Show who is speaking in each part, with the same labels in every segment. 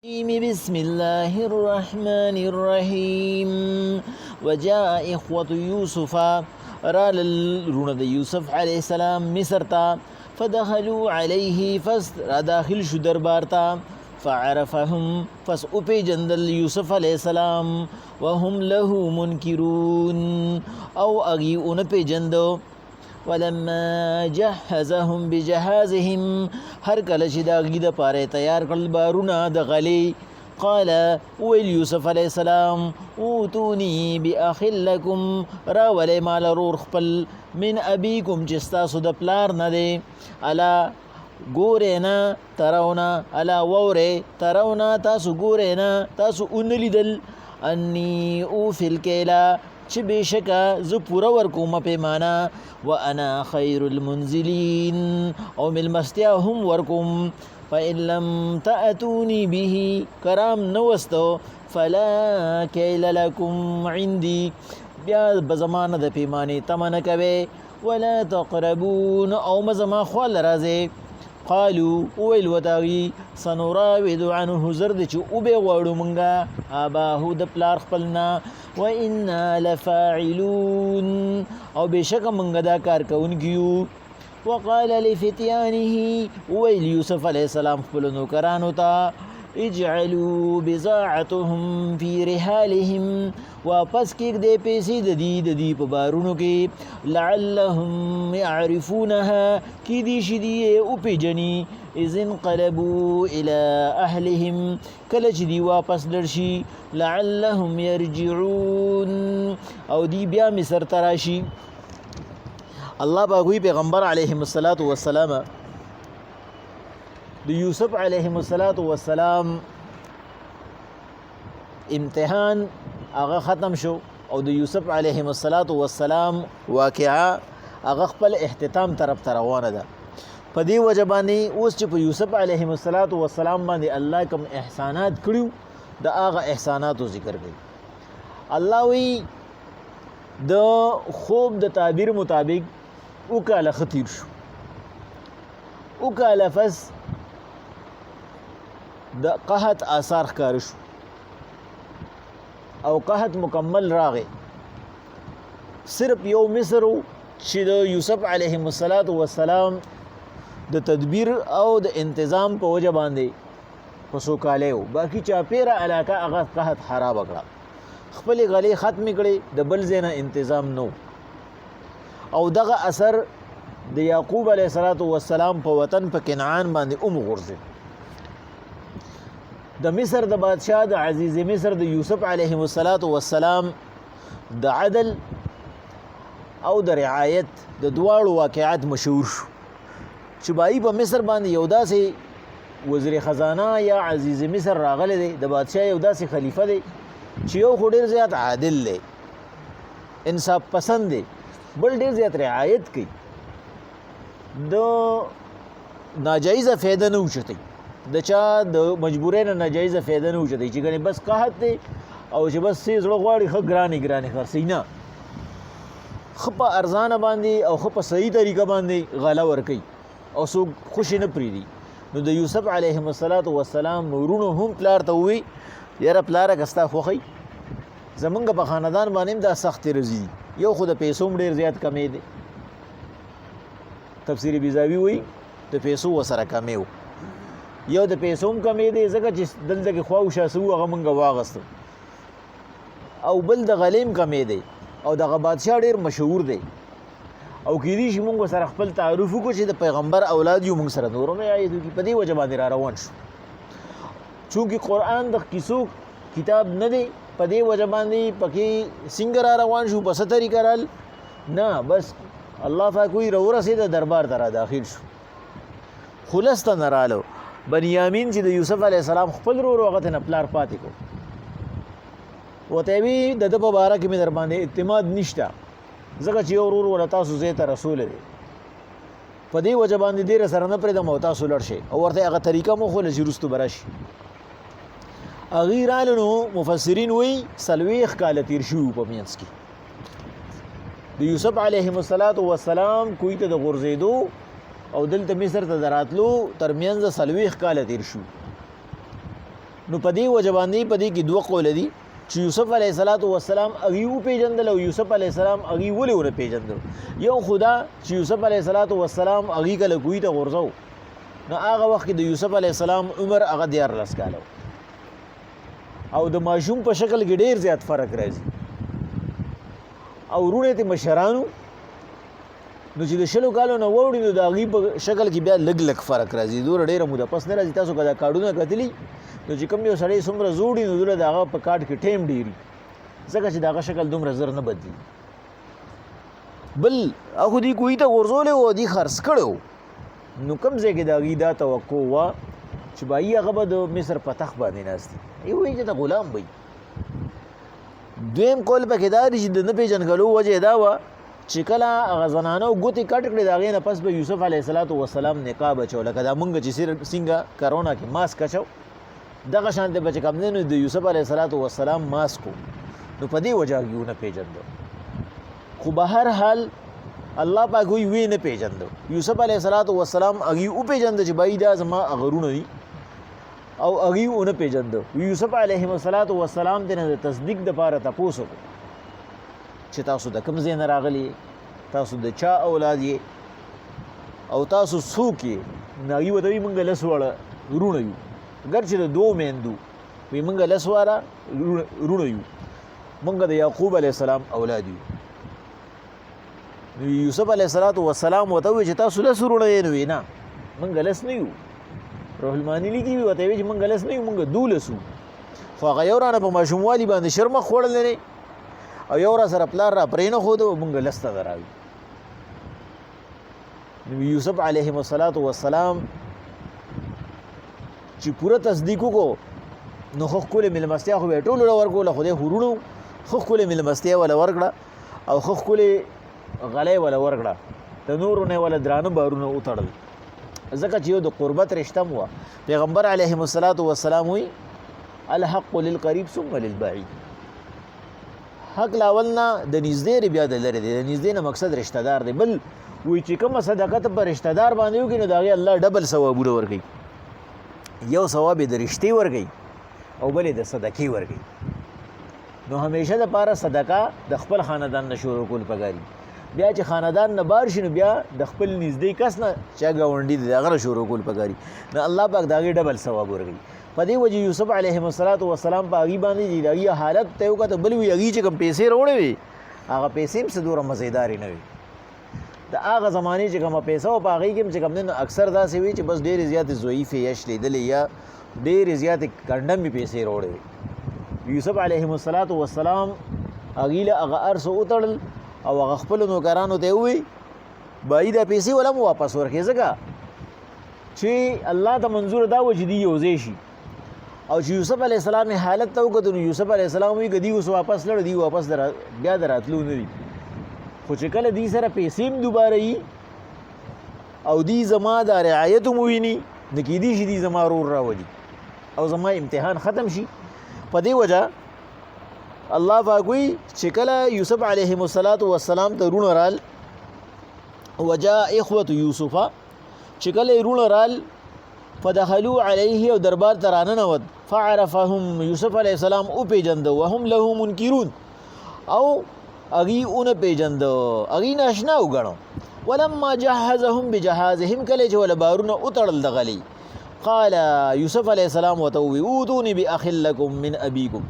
Speaker 1: بسم الله الرحمن الرحيم وجاء إخوة يوسف رال رون يوسف عليه السلام مصر تا فدخلوا عليه فس داخل شو دربار تا فعرفهم فس أبي جندل يوسف عليه السلام وهم له منكرون أو أغي أنبي جندو ولما جهزهم بجهازهم هر کله چې دا غي د پاره تیار کړل بارونه د غلي قال ويل يوسف عليه السلام اوتوني باخ لكم راولي مال رور خپل من ابيكم چې تاسو د پلار نه دی الا ګورینا ترونا الا ووره ترونا تاسو ګورینا تاسو اونلیدل اني اوفي الكيلا چې بشکا زه پوره ورکوم پیمانه وانا خیر المنزلین او ملمستیا هم ورکوم فإن لم تأتوني به کرام نوستو فلا کیل لکم عندي بیا بزمانه د پیمانه تمنه کوي ولا تقربون او مزما خال رازي قالوا ويل وداوي سنراود عنه زرد چې او به وړو مونږه اباهو د پلار خپلنا وإنا لفاعلون او بشک مونږ دا کار کوونکیو وقال لفتيانه ويل يوسف عليه السلام خپل نوکرانو ته اجعلوا بضاعتهم في رحالهم واپس کېږ دې پیسې د دې په بارونو کې لعلهم يعرفونها کې دې شي دې او پیجني اذ انقلبوا الى اهلهم کله چې دې واپس لرشي لعلهم يرجعون او دې بیا مصر تراشي الله باغوي پیغمبر علیه الصلاۃ والسلام د یوسف علیه السلام امتحان هغه ختم شو او د یوسف علیه السلام واقعا هغه خپل اختتام طرف ته روانه ده په دې وجه باندې اوس چې په یوسف علیه السلام باندې الله کوم احسانات کړیو د هغه احساناتو ذکر کوي الله وی د خوب د تعبیر مطابق وکاله خطیر شو وکاله فس د قحط آثار ښکار شو او قحط مکمل راغی صرف یو مصر چې د یوسف علیه السلام د تدبیر او د انتظام په وجه باندې په سوکاله و باقی چاپیره علاقه هغه قحط خراب کړه خپل غلي ختم کړي د بل زینه انتظام نو او دغه اثر د یعقوب علیه السلام په وطن په کنعان باندې غورځي د مصر د بادشاہ د عزیز مصر د یوسف علیه السلام د عدل او د رعایت د دواړو واقعات مشهور شو چې بای په مصر باندې یو داسې وزیر خزانه یا عزیز مصر راغلی دی د بادشاہ یو داسې خلیفہ دی چې یو خو ډیر زیات عادل دی انصاف پسند دی بل ډیر زیات رعایت کوي د ناجایزه فایده نه اوچتي د چا د مجبورۍ نه ناجایزه فایده نه اوچتي چې ګنې بس قحط دی او چې بس سې زړه غواړي ښه ګرانې خرڅوي نه ښه په ارزانه باندې او ښه په صحیح طریقه باندې غله ورکوي او څوک خوشي نه پرېږدي نو د یوسف علیه السلام ورونو هم پلار ته ووی یاره پلاره که ستا خوښئ زمونږ په خاندان باندې هم دا سختې رځي یو خو د پیسو هم ډېر زیات کمی دی تفسیر بیزاوی وی د پیسو وسره کمی و یو د پیسو هم کمی دی ځکه چې دلته کې خواوشا سو هغه مونږ واغستو او بل د غلیم کمی دی او دغه بادشاہ ډېر مشهور دی او کېدای شي مونږ سره خپل تعارف وکړو چې د پیغمبر اولاد یو مونږ سره نور نه آیدو کې په دې وجه باندې را روان شو چونکې قرآن د کیسو کتاب نه دی په دې وجه باندې پکې څنګه را روان شو په څه طریقه رال نه بس الله پاک وی ورسېده دربار ته را داخل شو خلص ته نه رالو بنیامین چې د یوسف علیه السلام خپل ورور هغه ته نه پلار پاتې کو ورته وی د ده په باره کې مې در باندې اعتماد نشته ځکه چې یو ورور وله تاسو ځای ته رسولی دی په دې وجه باندې ډېره سره نه پرېږدم او تاسو لړ شئ او ورته هغه طریقه مو ښوله چې وروستو به راشي هغوی رالو نو مفسرین وایي 40 کاله تېر شوي په منځ کې د یوسف علیه السلام کوی ته د غورځېدو او دلته مصر ته دراتلو ترمنځ 40 کاله تیر شو نو په دې وجه باندې په دې کې دوه قول دي چې یوسف علیه السلام هغې وپېژندل او یوسف علیه السلام هغې ولې ونه پېژندل. یو خو دا چې یوسف علیه السلام هغې کله کوهي ته غورځو نو هغه وخت کې د یوسف علیه السلام عمر هغه 14 کاله او د ماشوم په شکل کې ډېر زیات فرق راځي او وروڼه یې مشرانو نو چې د 20 کالو نه واوړي نو د هغې په شکل کې بیا لږ لږ فرق راځي. دومره ډېره موده پس نه راځي. تاسو که دا کارډونه کتلي نو چې کوم یو سړی څومره زوړ وي نو دومره د هغه په کارډ کې ټیم ډېر وي ځکه چې د هغه شکل دومره زر نه بدلي. بل هغه دوی کوهي ته غورځولی و او دوی خرڅ کړی و نو کوم ځای کې د هغې دا توقع وه چې بایي هغه به د مصر په تخت باندې ناست وي وایي چې ته غلام وي. دویم قول پکې دا دی چې د نه پېژنګلو وجه دا وه چې کله هغه زنانو ګوتې کټ کړې د هغې نه پس به یوسف علیه السلام نقاب اچو لکه دا مونږ چې څنګه کرونا کې ماسک اچو دغه شانتې به چې کوم دی نو د یوسف علیه السلام ماسک و نو په دې وجه هغې ونه پېژندو. خو به هر حال الله پاک وی وی نه پېژندو. یوسف علیه السلام هغې وپېژنده چې بایي دا زما هغه وروڼه دي او هغې ونه پېژندو. یوسف علیه السلام ته نه د تصدیق دپاره تپوس وکړو چې تاسو د کوم ځای نه راغلي تاسو د چا اولاد یې او تاسو څوک یې. نو هغې ورته وایي موږ 10 واړه وروڼه یو ګرچې د 2 میندو وایي موږ 10 واړه وروڼه یو موږ د یعقوب علیه السلام اولاد یو. نو یوسف علیه السلام ورته وایي چې تاسو 10 وروڼه یې نو وایي نه موږ 10 نه یو. روح الماني لیکي ورته وایي چې موږ 10 نه یو موږ 12 وو. خو هغه یو رانه په ماشوموالي باندې شرمه خوړلی او یو را سره پلار را پرې نه ښوده مونږ 10 ته راوي. نو یوسف علیه السلام چې پوره تصدیق وکړو نو ښه ښکلې مېلمستیا خو به یې ټولو له ورکوله خدای خو وروڼو ښه ښکلې مېلمستیا وله ورکړه او ښه ښکلې غلی وله ورکړه د نورو نه یې وله درانه بارونه وتړل ځکه چې یو د قربت رشته م وه. پیغمبر علیه السلام وایي الحق للقریب ثم للبعید. حق لاول نه د نږدې بیا د لرې دی. د نږدې نه مقصد رشته دار دی. بل وایي چې کومه صدقه ته په رشته دار باندې وکړي نو د هغې الله ډبل ثوابونه ورکوي. یو ثواب یې د رشتې ورکوي او بل یې د صدقې ورکوي. نو همیشه دپاره صدقه د خپل خاندان نه شروع کول پکار دي. بیا چې خاندان نه بار شي نو بیا د خپل نږدې کس نه چې ګاونډي دی د هغه نه شروع کول پکار دي. نو الله پاک د هغې ډبل ثواب ورکوي. په دې وجه یوسف علیه السلام په هغې باندې چې د هغې حالت ته یې وکتل. بل وي هغې چې کوم پیسې راوړې وې هغه پیسې هم څه دومره مزېدارې نه وي. د هغه زمانې چې کومه پیسه وه په هغې کې هم چې کوم دی نو اکثر داسې وي چې بس ډېرې زیاتې ضعیفې یش لیدلې یا ډېرې زیاتې کنډمې پیسې راوړې وې. یوسف علیه السلام هغې له هغه هر څه وتړل او هغه خپلو نوکرانو ته یې ووایي بایي دا پیسې وله مو واپس ورکړې ځکه چې الله ته منظور دا و چې دوی یو ځای شي. او چې یوسف علیه السلام حالت ته وکتو نو یوسف علیه السلام وایي که دوی اوس واپس لړ دوی واپس بیا د راتلو نه دي. خو چې کله دوی سره پیسې هم دوباره وي او دوی زما دا رعایت هم وویني نو کیدای شي دوی زما رور راولي او زما امتحان ختم شي. په دې وجه الله پاک وایي چې کله یوسف علیه السلام ته وروڼه رال وجاء اخوة یوسف چې کله یې وروڼه رال فدخلوا علیه او دربار ته راننوت فعرفهم یوسف علیه السلام وپېژنده وهم له منکرون او هغې ونه پېژنده هغې ناشنا وګڼو. ولما جهزهم بجهازهم کله چې وله بارونه وتړل دغلې قال یوسف علیه السلام ورته ووایي اوتوني باخ لکم من ابیکم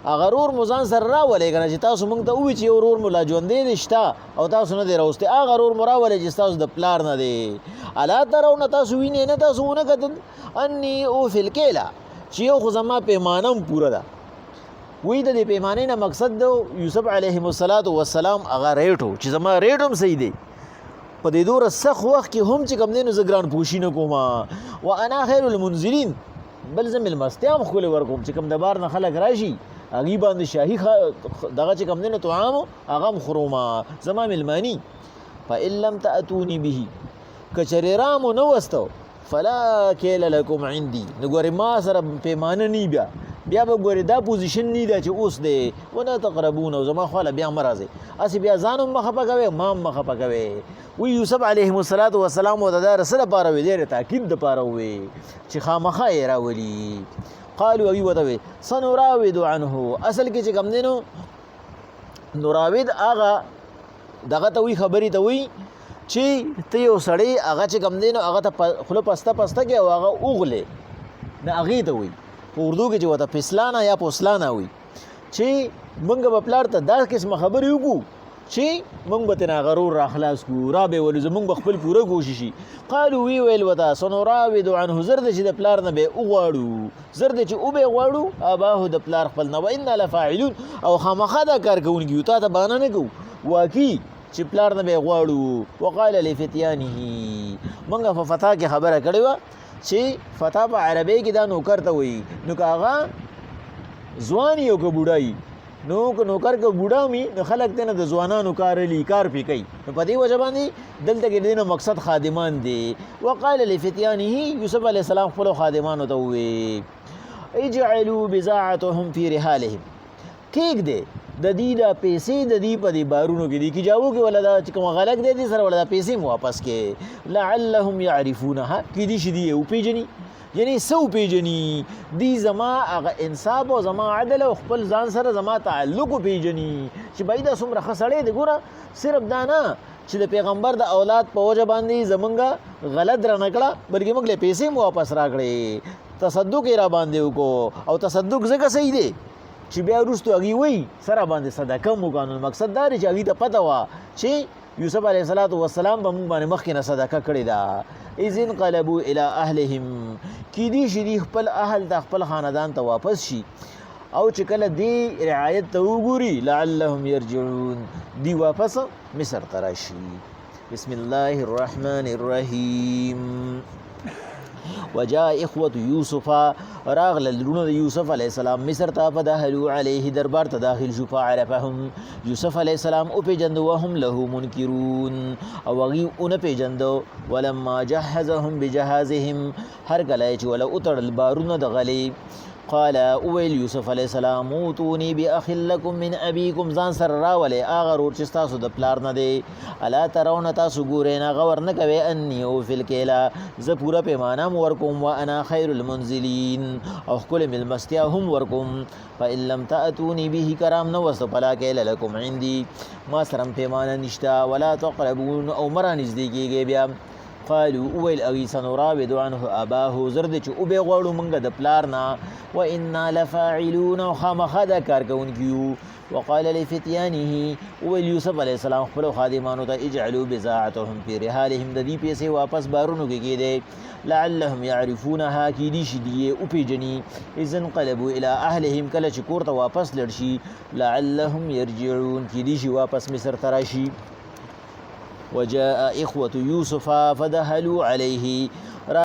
Speaker 1: هغه رور مو ځان سره راولئ که نه چې تاسو موږ ته ووایي چې یو رور مو لا ژوندی دی شته او تاسو نه دی راوستی هغه رور مو راولئ چې ستاسو د پلار نه دی. الا ترونه تاسو وینئ نه تاسو ونه کتل انی اوفي الکیل چې یو خو زما پیمانه هم پوره ده. وایي د دې پیمانې نه مقصد د یوسف علیه السلام هغه ریټ و چې زما ریټ هم صحیح دی. په دې دومره سخت وخت کې هم چې کوم دی نو زه ګران پوشي نه کوم. وانا خیر المنزلین بل زه مېلمستیا هم ښکلې ورکوم چې کوم د بار نه خلک راشي هغې باندې شاهي دغه چې کوم دی نو طعام هغه هم خورم زما مېلماني. فإن لم تأتوني به که چېرې رامو نه وستو فلا کیل لکم عندي نو ګورې ما سره پیمانه نی بیا به ګورې دا پوزیشن نی ده چې اوس دی ولا تقربون او زما خواله بیا مه راځئ هسې بیا ځان هم مه خفه کوئ ما هم مه خفه کوئ. وی یوسف علیه السلام ورته دا د څه دپاره وویل دی د تاکید دپاره وویل چې خامخا یې راولي. قالوا وی وته سنراود عنه اصل کې چې کوم دینو نراود هغه دغه ته وی خبرې ته وی چې ته یو سړی هغه چې کوم دینو هغه ته خله پسته کې او هغه اوغله نه هغه ته وی په اردو کې چې وته پسلانا یا پوسلانا وی چې مونږ په پلار ته دا قسم خبرې وکړو چې مونږ به تینا غرور را خلاص کو را به ولې زمونږ خپل پوره کوشش قالو وی ویل ودا سنراود عنه زرد چې د پلار نه به وغواړو زرد چې او به غواړو اباه د پلار خپل نه و ان لفاعلون او خامخا دا کار کوونکی یو ته بانه نه کو واقعي چې پلار نه به غواړو وقال لفتيانه مونږ په فتا کې خبره کړې و چې فتا په عربی کې دا نوکر ته وی نو کاغه ځوان یو که بوډای نو که نوکر که بوډا می نو خلک ته نه د ځوانانو کار پی کوي نو په دې وجه باندې دلته کې دینه مقصد خادمان دی وقال لفتيانه یوسف علی السلام خپل خادمانو ته وی اجعلوا بضاعتهم في رحالهم کېږ دی د دې د پیسې د دې په دې بارونو کې دي کی جاو کې ولدا چې کوم غلط دی دې سره ولدا پیسې مو واپس کې لعلهم يعرفونها کې دي شدي او پیجنی یعنی سو پیجنی دی زما هغه انصاف او زما عدل او خپل ځان سره زما تعلق پیجنی چې بایدا څومره خسړې دی ګوره صرف دا نه چې د پیغمبر د اولاد په وجه باندې زمونږ غلط را نکړه بلکې موږ له پیسې مو واپس راکړې تصدق را باندې وکړو او تصدق ځکه صحیح دی چې بیا وروسته هغې وایي سره باندې صدقه مو قانون مقصد دا دی چې هغې ته پته وه چې یوسف علیه السلام به موږ باندې مخکې نه صدقه کړې ده اذ انقلبوا الى اهلهم کیدی شي دی خپل اهل ته خپل خاندان ته واپس شي او چې کله دی رعایت ته وګوري لعلهم يرجعون دی واپس مصر ته راشي بسم الله الرحمن الرحیم وجاء اخوة يوسف راغل لرونه يوسف عليه السلام مصر ته فدخلوا عليه دربار ته داخل شو فعرفهم يوسف عليه السلام او پیجند وهم له منکرون او غي اون پیجند ولما جهزهم بجهازهم هر کله چې ولا اتر البارونه د غلي قال اويل يوسف عليه السلام اوتوني باخ لكم من ابيكم ځان سره راولې اغه ورور چې تاسو د پلار نه دی الا ترون تاسو ګورئ نه غور نه کوي اني او فل کلا ز پورا پیمانه ورکوم وانا خير المنزلين او خپل ملمستیا هم ورکوم فان لم تاتوني به کرام نو وس فلا کلا لكم عندي ما سرم پیمانه نشتا ولا تقربون او مرا نزدیکیږي بیا قالوا اويل اغي سنراود عنه اباه زرد چې او به غواړو مونږ د پلار نه وانا لفاعلون خامخدا کار کوونکیو وقال لفتيانه اويل يوسف عليه السلام خپل خادمانو ته اجعلوا بضاعتهم في رحالهم د دې پیسې واپس بارونو کې کېده لعلهم يعرفونها کی دي شدي او پیجنی اذن قلبوا الى اهلهم کله چې کور ته واپس لړشي لعلهم يرجعون کی دي شي واپس مصر تراشي وجاء إخوة يوسف فدخلوا عليه